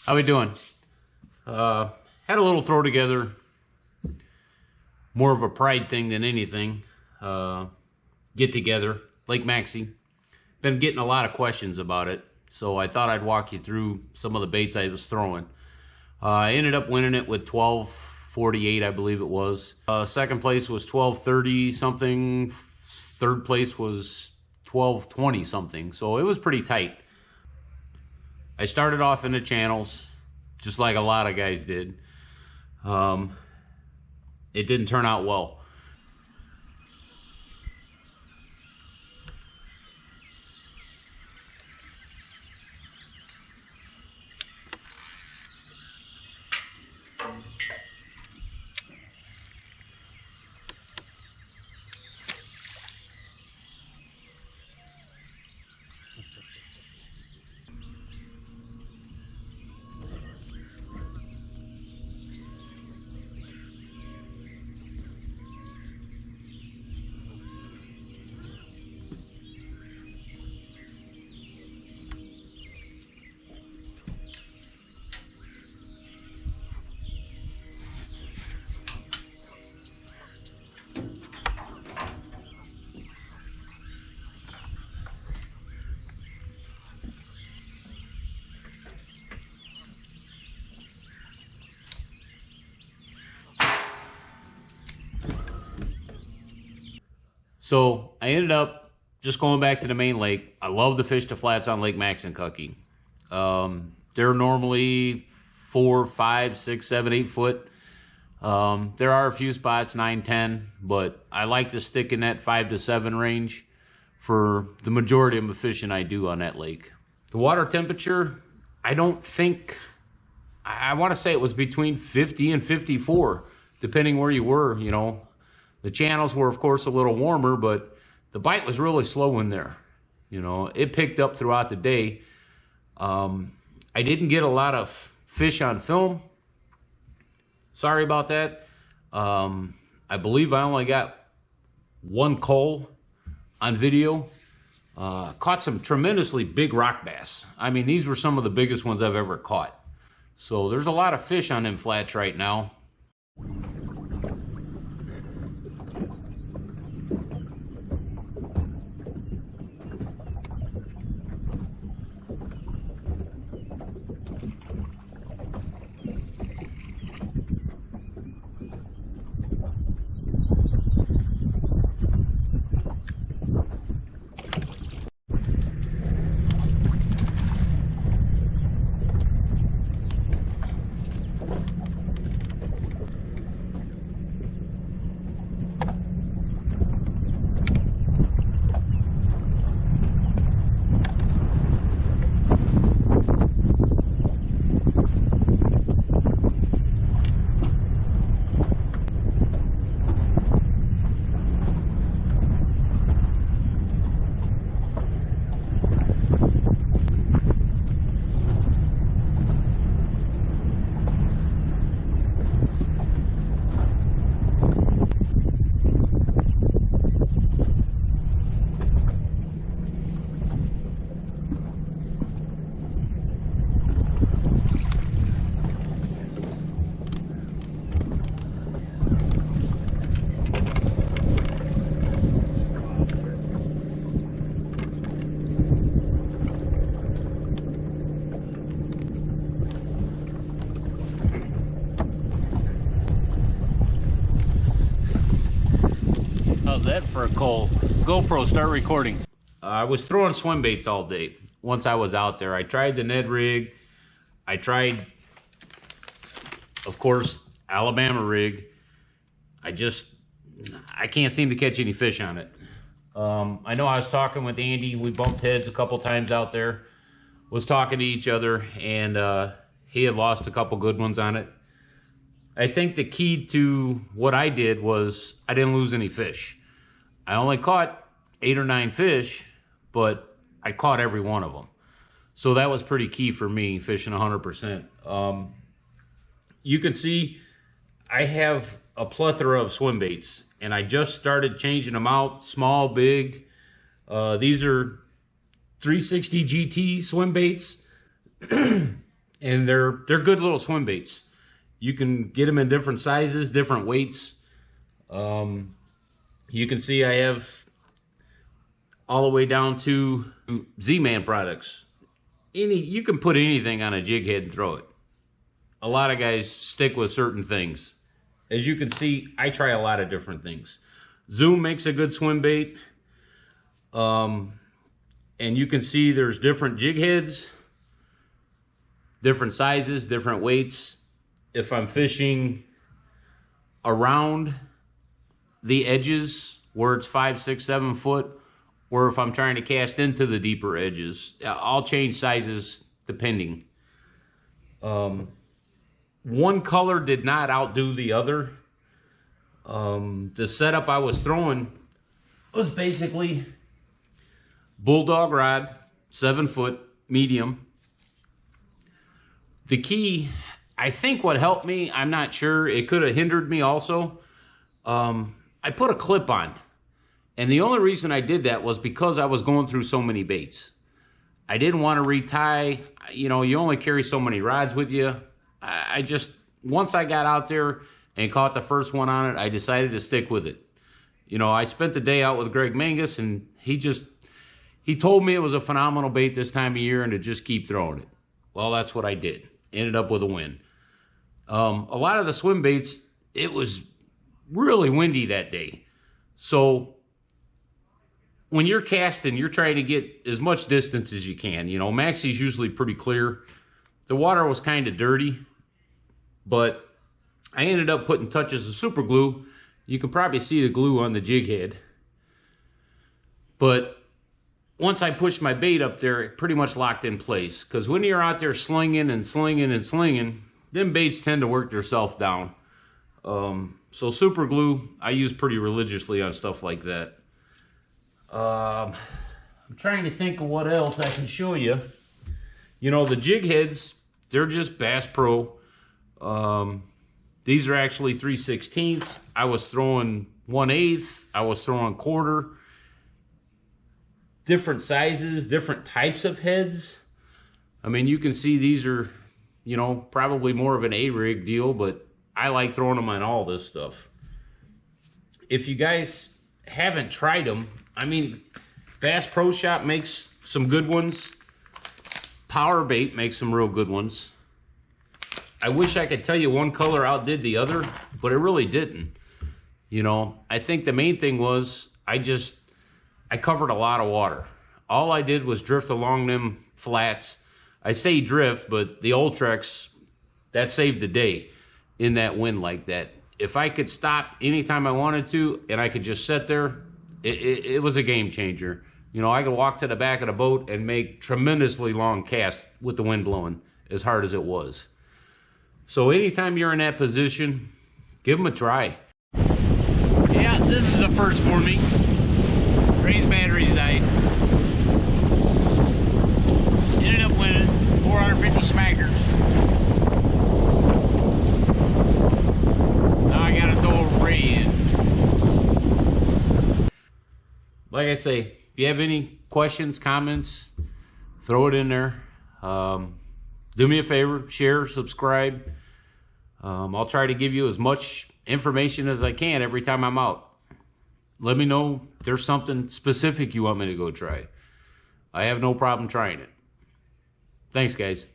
How we doing? Had a little throw together, more of a pride thing than anything. Get together, Lake Maxie. Been getting a lot of questions about it, so I thought I'd walk you through some of the baits I was throwing. I ended up winning it with 1248, I believe it was. Second place was 1230 something. Third place was 1220 something. So it was pretty tight. I started off in the channels, just like a lot of guys did. It didn't turn out well. So I ended up just going back to the main lake. I love to fish the flats on Lake Maxinkuckee. They're normally 4, 5, 6, 7, 8 foot. There are a few spots 9, 10, but I like to stick in that 5 to 7 range for the majority of the fishing I do on that lake. The water temperature, I don't think, I want to say it was between 50 and 54, depending where you were, you know. The channels were, of course, a little warmer, but the bite was really slow in there. You know, it picked up throughout the day. I didn't get a lot of fish on film. Sorry about that. I believe I only got one coal on video. Caught some tremendously big rock bass. I mean, these were some of the biggest ones I've ever caught. So there's a lot of fish on them flats right now. How's that for a cold? GoPro, start recording. I was throwing swim baits all day. Once I was out there, I tried the Ned rig. I tried, of course, Alabama rig. I can't seem to catch any fish on it. I know I was talking with Andy. We bumped heads a couple times out there. Was talking to each other, and he had lost a couple good ones on it. I think the key to what I did was I didn't lose any fish. I only caught 8 or 9 fish, but I caught every one of them. So that was pretty key for me, fishing 100%. You can see I have a plethora of swim baits, and I just started changing them out, small, big. These are 360 GT swim baits. And and they're good little swim baits. You can get them in different sizes, different weights. You can see I have all the way down to Z-Man products. You can put anything on a jig head and throw it. A lot of guys stick with certain things. As you can see, I try a lot of different things. Zoom makes a good swim bait. And you can see there's different jig heads, different sizes, different weights. If I'm fishing around the edges where it's 5, 6, 7 foot, or if I'm trying to cast into the deeper edges, I'll change sizes depending. One color did not outdo the other. The setup I was throwing was basically bulldog rod, 7 foot, medium. The key, I think what helped me, I'm not sure, it could have hindered me also. I put a clip on. And the only reason I did that was because I was going through so many baits. I didn't want to retie. You know, you only carry so many rods with you. I just, once I got out there and caught the first one on it, I decided to stick with it. You know, I spent the day out with Greg Mangus, and he told me it was a phenomenal bait this time of year and to just keep throwing it. Well, that's what I did. Ended up with a win. A lot of the swim baits, it was really windy that day. So when you're casting, you're trying to get as much distance as you can. You know, Maxie's usually pretty clear. The water was kind of dirty, but I ended up putting touches of super glue. You can probably see the glue on the jig head. But once I pushed my bait up there, it pretty much locked in place. Because when you're out there slinging and slinging and slinging, them baits tend to work themselves down. So super glue, I use pretty religiously on stuff like that. I'm trying to think of what else I can show you. You know, the jig heads, they're just Bass Pro. These are actually 3/16. I was throwing 1/8. I was throwing quarter. Different sizes, different types of heads. I mean, you can see these are, you know, probably more of an A-rig deal, but I like throwing them on all this stuff. If you guys haven't tried them, I mean, Bass Pro Shop makes some good ones. Power Bait makes some real good ones. I wish I could tell you one color outdid the other, but it really didn't. You know, I think the main thing was I covered a lot of water. All I did was drift along them flats. I say drift, but the Ultrex, that saved the day in that wind like that. If I could stop anytime I wanted to and I could just sit there, it was a game changer. You know, I could walk to the back of the boat and make tremendously long casts with the wind blowing as hard as it was. So anytime you're in that position, give them a try. Yeah, this is a first for me. Ray's batteries died. Ended up winning 450 smackers. Now I gotta throw Ray in. Like I say, if you have any questions, comments, throw it in there. Do me a favor, share, subscribe. I'll try to give you as much information as I can every time I'm out. Let me know if there's something specific you want me to go try. I have no problem trying it. Thanks, guys.